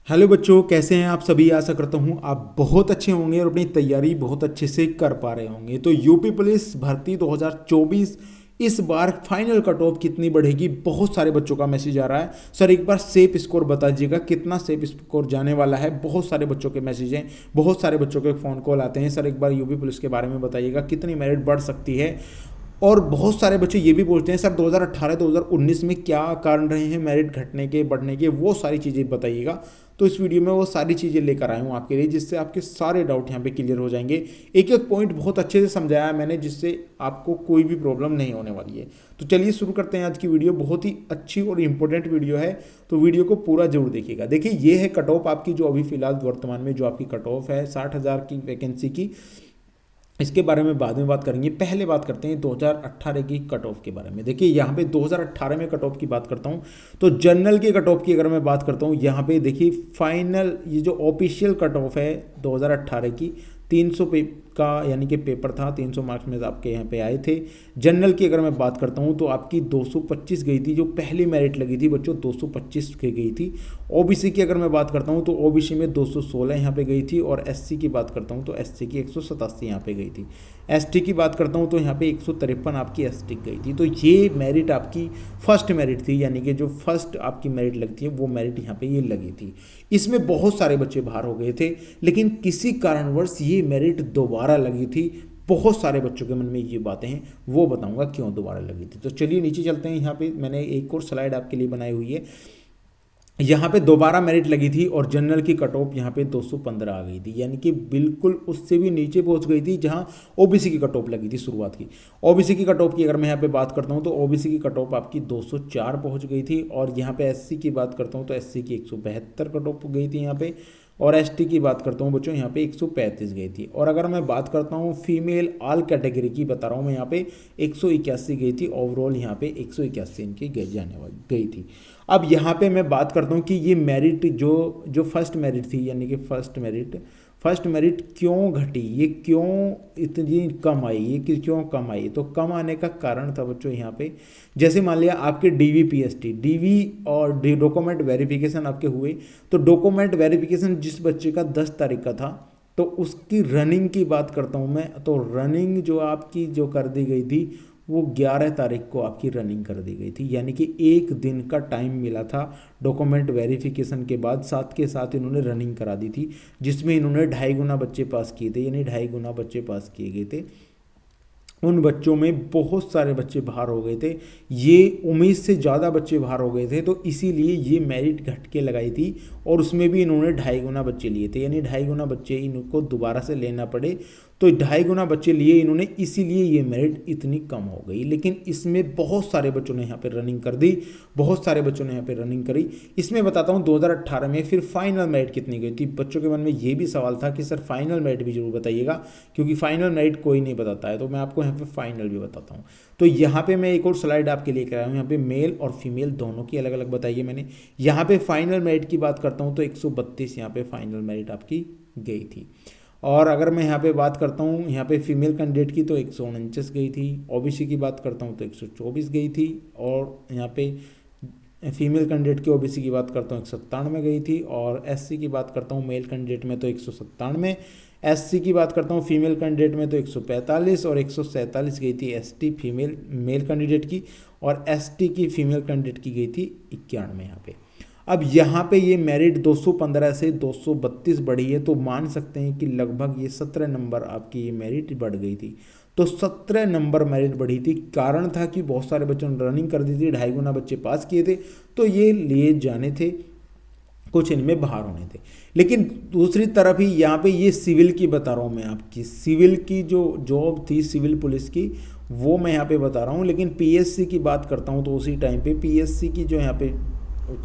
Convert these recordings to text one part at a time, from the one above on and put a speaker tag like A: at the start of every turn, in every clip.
A: Hello बच्चों, कैसे हैं आप सभी। आशा करता हूँ आप बहुत अच्छे होंगे और अपनी तैयारी बहुत अच्छे से कर पा रहे होंगे। तो यूपी पुलिस भर्ती 2024 इस बार फाइनल कट ऑफ कितनी बढ़ेगी, बहुत सारे बच्चों का मैसेज आ रहा है। सर एक बार सेफ स्कोर बता दीजिएगा कितना सेफ स्कोर जाने वाला है। बहुत सारे बच्चों के मैसेज हैं, बहुत सारे बच्चों के फ़ोन कॉल आते हैं। सर एक बार यूपी पुलिस के बारे में बताइएगा कितनी मेरिट बढ़ सकती है। और बहुत सारे बच्चे ये भी पूछते हैं सर 2018-2019 में क्या कारण रहे हैं मेरिट घटने के बढ़ने के, वो सारी चीज़ें बताइएगा। तो इस वीडियो में वो सारी चीज़ें लेकर आया हूँ आपके लिए, जिससे आपके सारे डाउट यहाँ पे क्लियर हो जाएंगे। एक एक पॉइंट बहुत अच्छे से समझाया है मैंने, जिससे आपको कोई भी प्रॉब्लम नहीं होने वाली है। तो चलिए शुरू करते हैं आज की वीडियो। बहुत ही अच्छी और इंपॉर्टेंट वीडियो है, तो वीडियो को पूरा जरूर देखिएगा। देखिए ये है कट ऑफ आपकी, जो अभी फिलहाल वर्तमान में जो आपकी कट ऑफ है 60,000 की वैकेंसी की। इसके बारे में बाद में बात करेंगे, पहले बात करते हैं 2018 की कट ऑफ के बारे में। देखिए यहाँ पे 2018 में कट ऑफ की बात करता हूँ, तो जनरल की कट ऑफ की अगर मैं बात करता हूँ, यहाँ पे देखिए फाइनल ये जो ऑफिशियल कट ऑफ है 2018 की 300 का यानी कि पेपर था, 300 मार्क्स में आपके यहाँ पे आए थे। जनरल की अगर मैं बात करता हूँ तो आपकी 225 गई थी, जो पहली मेरिट लगी थी बच्चों 225 की गई थी। ओबीसी की अगर मैं बात करता हूँ तो ओबीसी में 216 यहाँ पे गई थी, और एससी की बात करता हूँ तो एससी की 187 यहाँ पे गई थी। एसटी की बात करता हूँ तो यहाँ पे 153 आपकी एसटी गई थी। तो ये मेरिट आपकी फर्स्ट मेरिट थी, यानी कि जो फर्स्ट आपकी मेरिट लगती है वो मेरिट यहाँ पे ये लगी थी। इसमें बहुत सारे बच्चे बाहर हो गए थे, लेकिन किसी कारणवश ये मेरिट दोबारा लगी थी। बहुत सारे बच्चों के मन में ये बातें हैं, वो बताऊंगा क्यों दोबारा लगी थी। तो चलिए नीचे चलते हैं। यहाँ पे मैंने एक और स्लाइड आपके लिए बनाई हुई है। यहाँ पे दोबारा मेरिट लगी थी और जनरल की कट ऑफ यहाँ पे 215 आ गई थी, यानी कि बिल्कुल उससे भी नीचे पहुँच गई थी जहाँ ओबीसी की कट ऑफ लगी थी शुरुआत की। ओबीसी की कट ऑफ की अगर मैं यहाँ पे बात करता हूँ तो ओबीसी की कट ऑफ आपकी 204 पहुँच गई थी, और यहाँ पे एससी की बात करता हूँ तो एससी की 172 कट ऑफ गई थी यहाँ पे, और एसटी की बात करता हूँ बच्चों यहाँ पे 135 गई थी। और अगर मैं बात करता हूँ फीमेल ऑल कैटेगरी की बता रहा हूँ मैं, यहाँ पे 181 गई थी। ओवरऑल यहाँ पे 181 इनकी गई थी। अब यहाँ पे मैं बात करता हूँ कि ये मेरिट जो जो फर्स्ट मेरिट थी, यानी कि फर्स्ट मेरिट क्यों घटी, ये क्यों इतनी कम आई, ये क्यों कम आई। तो कम आने का कारण था बच्चों यहाँ पे, जैसे मान लिया आपके डीवी पीएसटी डीवी और डॉक्यूमेंट वेरिफिकेशन आपके हुए, तो डॉक्यूमेंट वेरिफिकेशन जिस बच्चे का 10 तारीख का था, तो उसकी रनिंग की बात करता हूँ मैं, तो रनिंग जो आपकी जो कर दी गई थी वो 11 तारीख को आपकी रनिंग कर दी गई थी, यानी कि एक दिन का टाइम मिला था डॉक्यूमेंट वेरिफिकेशन के बाद। साथ के साथ इन्होंने रनिंग करा दी थी, जिसमें इन्होंने 2.5 गुना बच्चे पास किए थे, यानी 2.5 गुना बच्चे पास किए गए थे। उन बच्चों में बहुत सारे बच्चे बाहर हो गए थे, ये उम्मीद से ज़्यादा बच्चे बाहर हो गए थे, तो इसीलिए ये मेरिट घट के लगाई थी। और उसमें भी इन्होंने 2.5 गुना बच्चे लिए थे, यानी 2.5 गुना बच्चे इनको दोबारा से लेना पड़े, तो 2.5 गुना बच्चे लिए इन्होंने, इसीलिए ये मेरिट इतनी कम हो गई। लेकिन इसमें बहुत सारे बच्चों ने यहाँ पे रनिंग कर दी, बहुत सारे बच्चों ने यहाँ पे रनिंग करी। इसमें बताता हूँ 2018 में फिर फाइनल मेरिट कितनी गई थी। बच्चों के मन में ये भी सवाल था कि सर फाइनल मेरिट भी जरूर बताइएगा, क्योंकि फाइनल मेरिट कोई नहीं बताता है, तो मैं आपको यहाँ पे फाइनल भी बताता हूँ। तो यहाँ पे मैं एक और स्लाइड आपके लिए कराया हूँ, यहाँ पे मेल और फीमेल दोनों की अलग अलग बताइए मैंने। यहाँ पे फाइनल मेरिट की बात करता हूँ तो 132 यहाँ पे फाइनल मेरिट आपकी गई थी। और अगर मैं यहाँ पे बात करता हूँ यहाँ पे फीमेल कैंडिडेट की, तो 149 गई थी। ओबीसी की बात करता हूँ तो 124 गई थी, और यहाँ पे फीमेल कैंडिडेट की ओबीसी की बात करता हूँ 197 गई थी, और एससी की बात करता हूँ मेल कैंडिडेट में तो 197, एससी की बात करता हूँ फीमेल कैंडिडेट में तो 145, और 147 गई थी एसटी फीमेल मेल कैंडिडेट की, और एसटी की फीमेल कैंडिडेट की गई थी 91 यहाँ पे। अब यहाँ पे ये मेरिट 215 से 232 बढ़ी है, तो मान सकते हैं कि लगभग ये 17 नंबर आपकी ये मेरिट बढ़ गई थी। तो 17 नंबर मेरिट बढ़ी थी, कारण था कि बहुत सारे बच्चों ने रनिंग कर दी थी, 2.5 गुना बच्चे पास किए थे, तो ये लिए जाने थे, कुछ इनमें बाहर होने थे। लेकिन दूसरी तरफ ही यहाँ पे ये सिविल की बता रहा हूँ मैं, आपकी सिविल की जो जॉब थी सिविल पुलिस की, वो मैं यहाँ पे बता रहा हूँ। लेकिन पीएससी की बात करता हूँ तो उसी टाइम पे पीएससी की जो यहाँ पे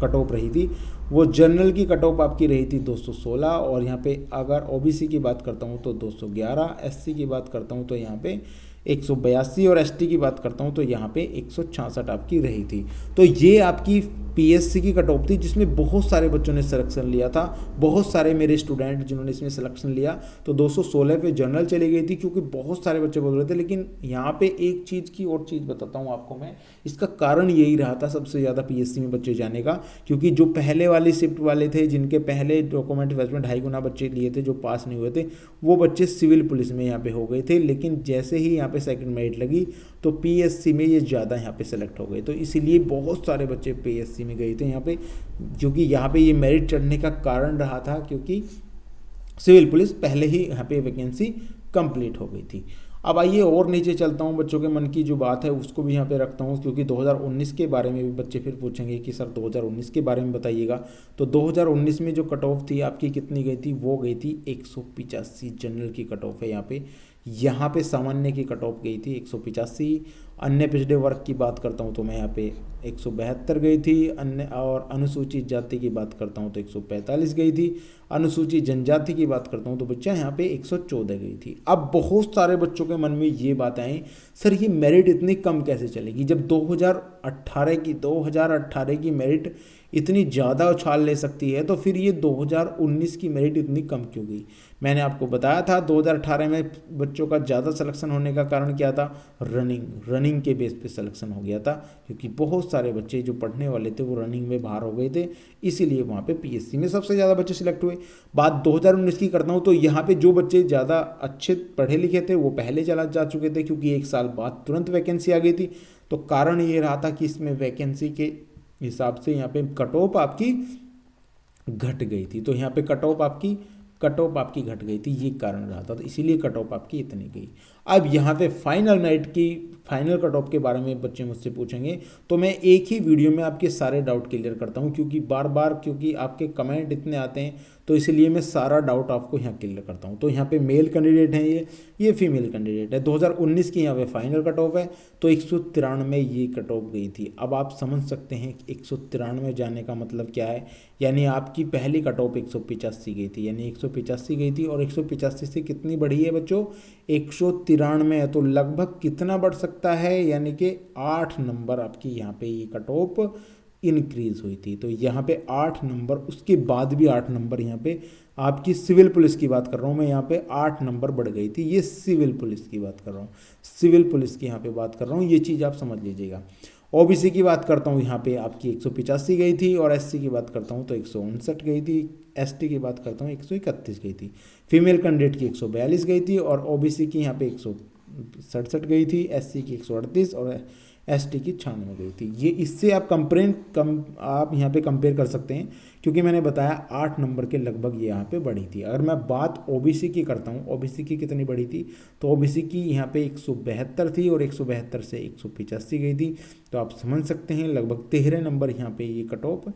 A: कट ऑफ रही थी, वो जनरल की कट ऑफ आपकी रही थी 216, और यहाँ पे अगर ओबीसी की बात करता हूँ तो 211, एससी की बात करता हूँ तो यहाँ पे 182, और एसटी की बात करता हूँ तो यहाँ पे 166 आपकी रही थी। तो ये आपकी पीएससी की कट ऑफ थी जिसमें बहुत सारे बच्चों ने सिलेक्शन लिया था, बहुत सारे मेरे स्टूडेंट जिन्होंने इसमें सिलेक्शन लिया। तो 216 पे जनरल चली गई थी क्योंकि बहुत सारे बच्चे बोल रहे थे। लेकिन यहाँ पे एक चीज़ की और चीज़ बताता हूँ आपको मैं, इसका कारण यही रहा था सबसे ज़्यादा पीएससी में बच्चे जाने का, क्योंकि जो पहले वाली शिफ्ट वाले थे जिनके पहले डॉक्यूमेंट वेज में 2.5 गुना बच्चे लिए थे जो पास नहीं हुए थे, वो बच्चे सिविल पुलिस में यहाँ पे हो गए थे। लेकिन जैसे ही यहाँ पे सेकंड मेरिट लगी तो पीएससी में ये ज़्यादा यहाँ पे सेलेक्ट हो गए, तो इसीलिए बहुत सारे बच्चे पीएससी में गए थे यहाँ पे, क्योंकि यहाँ पे ये मेरिट चढ़ने का कारण रहा था क्योंकि सिविल पुलिस पहले ही यहाँ पे वैकेंसी कंप्लीट हो गई थी। अब आइए और नीचे चलता हूँ, बच्चों के मन की जो बात है उसको भी यहाँ पे रखता हूँ, क्योंकि 2019 के बारे में भी बच्चे फिर पूछेंगे कि सर 2019 के बारे में बताइएगा। तो 2019 में जो कट ऑफ थी आपकी कितनी गई थी, वो गई थी 185 जनरल की कट ऑफ है यहाँ पे सामान्य की कट ऑफ गई थी 185। अन्य पिछड़े वर्ग की बात करता हूँ तो मैं यहाँ पे 172 गई थी। अन्य और अनुसूचित जाति की बात करता हूँ तो 145 गई थी। अनुसूचित जनजाति की बात करता हूँ तो बच्चा यहाँ पे 114 गई थी। अब बहुत सारे बच्चों के मन में ये बात आई, सर ये मेरिट इतनी कम कैसे चलेगी, जब 2018 की मेरिट इतनी ज़्यादा उछाल ले सकती है तो फिर ये 2019 की मेरिट इतनी कम क्यों गई। मैंने आपको बताया था 2018 में बच्चों का ज़्यादा सिलेक्शन होने का कारण क्या था, रनिंग के बेस पे सिलेक्शन हो गया था, क्योंकि बहुत सारे बच्चे जो पढ़ने वाले थे वो रनिंग में बाहर हो गए थे, इसीलिए वहाँ पे पीएससी में सबसे ज़्यादा बच्चे सिलेक्ट हुए। बात 2019 की करता हूँ तो यहाँ पे जो बच्चे ज़्यादा अच्छे पढ़े लिखे थे वो पहले जा चुके थे, क्योंकि 1 साल बाद तुरंत वैकेंसी आ गई थी। तो कारण ये रहा था कि इसमें वैकेंसी के हिसाब से यहाँ पे कट ऑफ आपकी घट गई थी, तो यहाँ पे कट ऑफ आपकी घट गई थी, ये कारण रहा था, तो इसीलिए कट ऑफ आपकी इतनी गई। अब यहाँ पे फाइनल कट ऑफ के बारे में बच्चे मुझसे पूछेंगे तो मैं एक ही वीडियो में आपके सारे डाउट क्लियर करता हूँ, क्योंकि क्योंकि आपके कमेंट इतने आते हैं तो इसलिए मैं सारा डाउट आपको यहाँ क्लियर करता हूँ। तो यहाँ पे मेल कैंडिडेट हैं, ये फीमेल कैंडिडेट है। 2019 की यहाँ पे फाइनल कट ऑफ है तो 193 ये कट ऑफ गई थी। अब आप समझ सकते हैं 193 जाने का मतलब क्या है, यानी आपकी पहली कट ऑफ 185 गई थी, यानी 185 गई थी और 185 से कितनी बढ़ी है बच्चों, 193 है। तो लगभग कितना बढ़ सकता है, यानी कि 8 नंबर आपकी यहाँ पे ये कट ऑफ इंक्रीज हुई थी। तो यहाँ पे 8 नंबर, उसके बाद भी 8 नंबर यहाँ पे आपकी सिविल पुलिस की बात कर रहा हूँ मैं, यहाँ पे 8 नंबर बढ़ गई थी। ये सिविल पुलिस की बात कर रहा हूँ, सिविल पुलिस की यहाँ पे बात कर रहा हूँ, ये चीज़ आप समझ लीजिएगा। ओबीसी की बात करता हूँ यहाँ पे आपकी 185 गई थी, और एससी की बात करता हूँ तो 159 गई थी। एसटी की बात करता हूँ 131 गई थी। फीमेल कैंडिडेट की 142 गई थी, और ओबीसी की यहाँ पे 167 गई थी, एससी की 138 और एसटी की 96 गई थी। ये इससे आप आप यहाँ पे कंपेयर कर सकते हैं, क्योंकि मैंने बताया 8 नंबर के लगभग ये यहाँ पे बढ़ी थी। अगर मैं बात ओबीसी की करता हूँ, ओबीसी की कितनी बढ़ी थी, तो ओबीसी की यहाँ पे 172 थी और 172 से 185 गई थी। तो आप समझ सकते हैं लगभग 13 नंबर यहाँ पे ये कट ऑफ,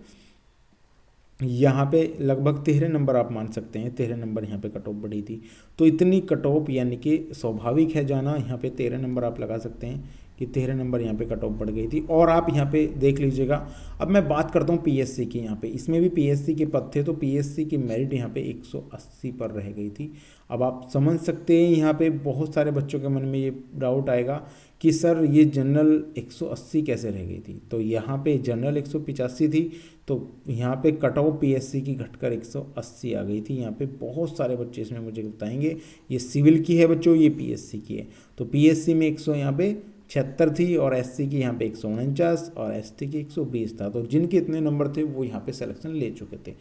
A: यहाँ पे लगभग 13 नंबर आप मान सकते हैं, 13 नंबर यहाँ पे कट ऑफ बढ़ी थी। तो इतनी कट ऑफ यानी कि स्वाभाविक है जाना, यहाँ पे 13 नंबर आप लगा सकते हैं कि 13 नंबर यहाँ पे कट ऑफ बढ़ गई थी। और आप यहाँ पे देख लीजिएगा, अब मैं बात करता हूँ पीएससी की। यहाँ पे इसमें भी पीएससी के पद थे, तो पीएससी की मेरिट यहाँ पे 180 पर रह गई थी। अब आप समझ सकते हैं यहाँ पे बहुत सारे बच्चों के मन में ये डाउट आएगा कि सर ये जनरल 180 कैसे रह गई थी। तो यहाँ पे जनरल 185 थी, तो यहाँ पे कट ऑफ पीएससी की घटकर 180 आ गई थी। यहाँ पे बहुत सारे बच्चे इसमें मुझे बताएंगे, ये सिविल की है बच्चों, ये पीएससी की है। तो पीएससी में 100 यहाँ पे 76 थी, और एससी की यहाँ पे 149 और एसटी की 120 था। तो जिनके इतने नंबर थे वो यहाँ पे सिलेक्शन ले चुके थे।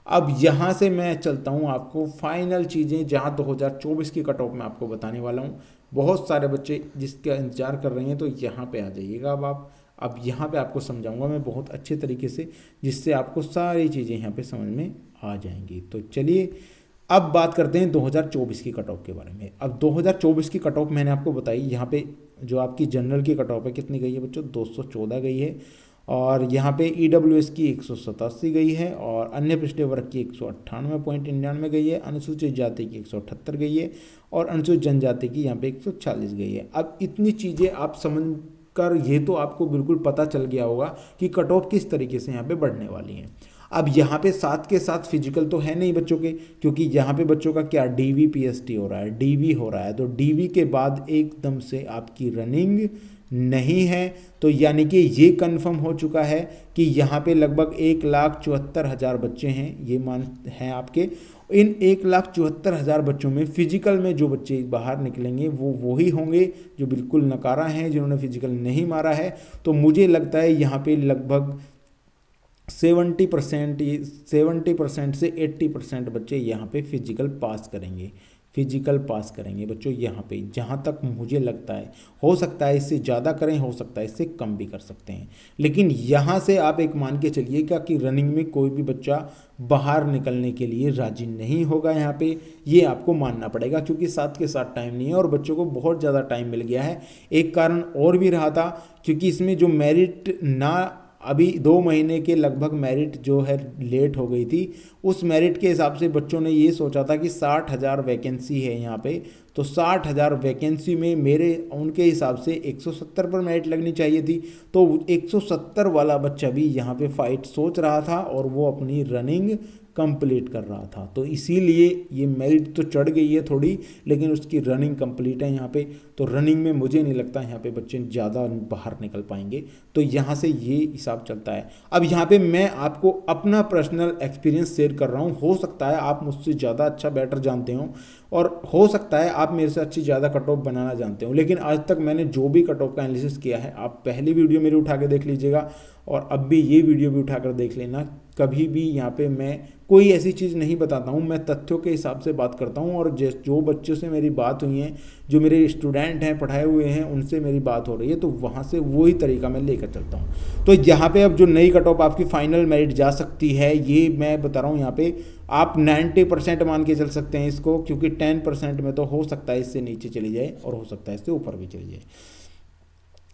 A: अब यहाँ से मैं चलता हूँ आपको फाइनल चीज़ें, जहाँ 2024 की कट ऑफ मैं आपको बताने वाला हूँ। बहुत सारे बच्चे जिसका इंतजार कर रहे हैं तो यहाँ पे आ जाइएगा। अब यहाँ पे आपको समझाऊंगा मैं बहुत अच्छे तरीके से, जिससे आपको सारी चीज़ें यहाँ पे समझ में आ जाएंगी। तो चलिए अब बात करते हैं 2024 की कट ऑफ के बारे में। अब 2024 की कट ऑफ मैंने आपको बताई, यहाँ पे जो आपकी जनरल की कट ऑफ है कितनी गई है बच्चों, 214 गई है। और यहाँ पे ईडब्ल्यूएस की 187 गई है, और अन्य पिछड़े वर्ग की 198.99 गई है। अनुसूचित जाति की 178 गई है, और अनुसूचित जनजाति की यहाँ पे 140 गई है। अब इतनी चीज़ें आप समझ कर, ये तो आपको बिल्कुल पता चल गया होगा कि कट ऑफ किस तरीके से यहाँ पे बढ़ने वाली हैं। अब यहाँ पे साथ के साथ फिजिकल तो है नहीं बच्चों के, क्योंकि यहाँ पे बच्चों का क्या डीवी पीएसटी हो रहा है, डीवी हो रहा है, तो डीवी के बाद एकदम से आपकी रनिंग नहीं है। तो यानी कि ये कंफर्म हो चुका है कि यहाँ पे लगभग 1,74,000 बच्चे हैं, ये मान हैं आपके। इन 1,74,000 बच्चों में फिजिकल में जो बच्चे बाहर निकलेंगे वो वही होंगे जो बिल्कुल नकारा हैं, जिन्होंने फिजिकल नहीं मारा है। तो मुझे लगता है यहाँ पे लगभग 70% से 80% बच्चे यहाँ पे फिजिकल पास करेंगे, फिजिकल पास करेंगे बच्चों यहाँ पे, जहाँ तक मुझे लगता है। हो सकता है इससे ज़्यादा करें, हो सकता है इससे कम भी कर सकते हैं, लेकिन यहाँ से आप एक मान के चलिएगा कि रनिंग में कोई भी बच्चा बाहर निकलने के लिए राजी नहीं होगा यहाँ पे, ये आपको मानना पड़ेगा, क्योंकि साथ के साथ टाइम नहीं है और बच्चों को बहुत ज़्यादा टाइम मिल गया है। एक कारण और भी रहा था, क्योंकि इसमें जो मेरिट ना अभी 2 महीने के लगभग मेरिट जो है लेट हो गई थी, उस मेरिट के हिसाब से बच्चों ने ये सोचा था कि 60,000 वैकेंसी है यहाँ पे, तो 60,000 वैकेंसी में मेरे उनके हिसाब से 170 पर मेरिट लगनी चाहिए थी। तो 170 वाला बच्चा भी यहाँ पे फाइट सोच रहा था और वो अपनी रनिंग कंप्लीट कर रहा था, तो इसीलिए ये मेरिट तो चढ़ गई है थोड़ी, लेकिन उसकी रनिंग कंप्लीट है यहाँ पे। तो रनिंग में मुझे नहीं लगता यहाँ पे बच्चे ज़्यादा बाहर निकल पाएंगे, तो यहाँ से ये हिसाब चलता है। अब यहाँ पे मैं आपको अपना पर्सनल एक्सपीरियंस शेयर कर रहा हूँ, हो सकता है आप मुझसे ज़्यादा अच्छा बेटर जानते हो और हो सकता है आप मेरे से अच्छी ज़्यादा कट ऑफ बनाना जानते हो, लेकिन आज तक मैंने जो भी कट ऑफ का एनालिसिस किया है, आप पहली वीडियो मेरी उठा के देख लीजिएगा और अब भी ये वीडियो भी उठाकर देख लेना। कभी भी यहाँ पे मैं कोई ऐसी चीज़ नहीं बताता हूँ, मैं तथ्यों के हिसाब से बात करता हूँ और जो बच्चों से मेरी बात हुई है, जो मेरे स्टूडेंट हैं, पढ़ाए हुए हैं, उनसे मेरी बात हो रही है, तो वहाँ से वही तरीका मैं लेकर चलता हूँ। तो यहाँ पे अब जो नई कट ऑफ आपकी फाइनल मेरिट जा सकती है, ये मैं बता रहा हूँ यहाँ पे आप 90% मान के चल सकते हैं इसको, क्योंकि 10% में तो हो सकता है इससे नीचे चली जाए और हो सकता है इससे ऊपर भी चली जाए।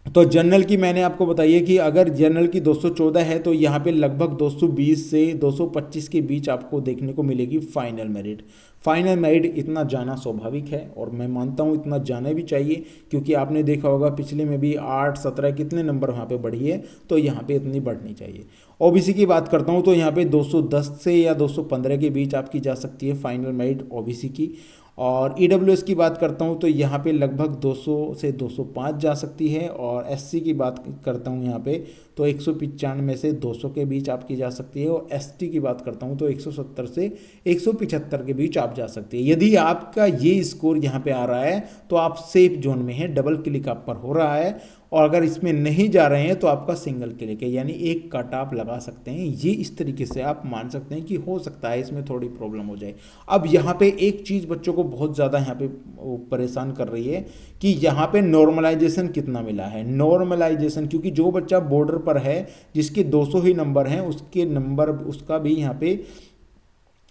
A: तो जनरल की मैंने आपको बताइए कि अगर जनरल की 214 है तो यहाँ पे लगभग 220 से 225 के बीच आपको देखने को मिलेगी फाइनल मेरिट। फाइनल मेरिट इतना जाना स्वाभाविक है और मैं मानता हूँ इतना जाना भी चाहिए, क्योंकि आपने देखा होगा पिछले में भी 8, 17 कितने नंबर वहाँ पे बढ़ी है, तो यहाँ पे इतनी बढ़नी चाहिए। ओबीसी की बात करता हूँ तो यहाँ पे 210 से या 215 के बीच आपकी जा सकती है फाइनल मेरिट ओबीसी की। और ईडब्ल्यूएस की बात करता हूँ तो यहाँ पे लगभग 200 से 205 जा सकती है। और एससी की बात करता हूँ यहाँ पे तो 195 से 200 के बीच आपकी जा सकती है। और एसटी की बात करता हूँ तो 170 से 175 के बीच आप जा सकती है। यदि आपका ये स्कोर यहाँ पे आ रहा है तो आप सेफ जोन में हैं, डबल क्लिक आप पर हो रहा है। और अगर इसमें नहीं जा रहे हैं तो आपका सिंगल क्लिक है, यानी एक कट आप लगा सकते हैं। ये इस तरीके से आप मान सकते हैं कि हो सकता है इसमें थोड़ी प्रॉब्लम हो जाए। अब यहाँ पे एक चीज़ बच्चों को बहुत ज़्यादा यहाँ पे परेशान कर रही है कि यहाँ पे नॉर्मलाइजेशन कितना मिला है। नॉर्मलाइजेशन, क्योंकि जो बच्चा बॉर्डर पर है जिसके 200 ही नंबर हैं, उसके नंबर उसका भी यहाँ पे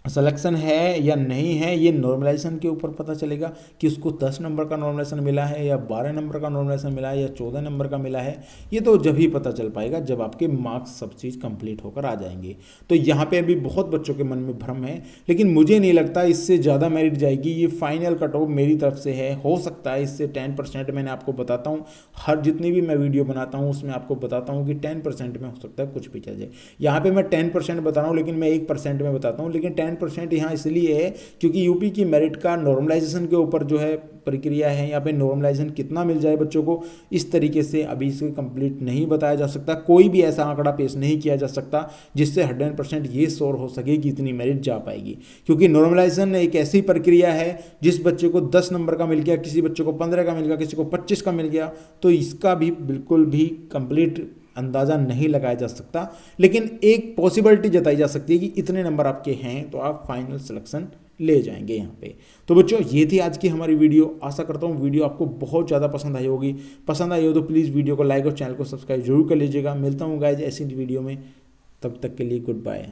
A: सिलेक्शन है या नहीं है, ये नॉर्मलाइजेशन के ऊपर पता चलेगा कि उसको 10 नंबर का नॉर्मलाइजेशन मिला है या 12 नंबर का नॉर्मलाइजेशन मिला है या 14 नंबर का मिला है। ये तो जब ही पता चल पाएगा जब आपके मार्क्स सब चीज़ कंप्लीट होकर आ जाएंगे। तो यहाँ पे अभी बहुत बच्चों के मन में भ्रम है, लेकिन मुझे नहीं लगता इससे ज़्यादा मेरिट जाएगी। ये फाइनल कट ऑफ मेरी तरफ से है, हो सकता है इससे 10%। मैंने आपको बताता हूँ, हर जितनी भी मैं वीडियो बनाता हूँ उसमें आपको बताता हूँ कि 10% में हो सकता है कुछ भी चल जाए। यहाँ पर मैं 10% बता रहा हूँ, लेकिन मैं 1% में बताता हूँ। लेकिन 10% यहाँ इसलिए है क्योंकि यूपी की मेरिट का नॉर्मलाइजेशन के ऊपर जो है प्रक्रिया है, यहाँ पे नॉर्मलाइजेशन कितना मिल जाए बच्चों को, इस तरीके से अभी इसे कंप्लीट नहीं बताया जा सकता। कोई भी ऐसा आंकड़ा पेश नहीं किया जा सकता जिससे 100% ये श्योर हो सके कि इतनी मेरिट जा पाएगी, क्योंकि नॉर्मलाइजेशन एक ऐसी प्रक्रिया है जिस बच्चे को 10 नंबर का मिल गया, किसी बच्चे को 15 का मिल गया, किसी को 25 का मिल गया, तो इसका भी बिल्कुल भी कंप्लीट अंदाज़ा नहीं लगाया जा सकता। लेकिन एक पॉसिबिलिटी जताई जा सकती है कि इतने नंबर आपके हैं तो आप फाइनल सिलेक्शन ले जाएंगे यहाँ पे। तो बच्चों ये थी आज की हमारी वीडियो। आशा करता हूँ वीडियो आपको बहुत ज़्यादा पसंद आई होगी। पसंद आई हो तो प्लीज़ वीडियो को लाइक और चैनल को सब्सक्राइब जरूर कर लीजिएगा। मिलता हूँ गाइज ऐसी वीडियो में, तब तक के लिए गुड बाय।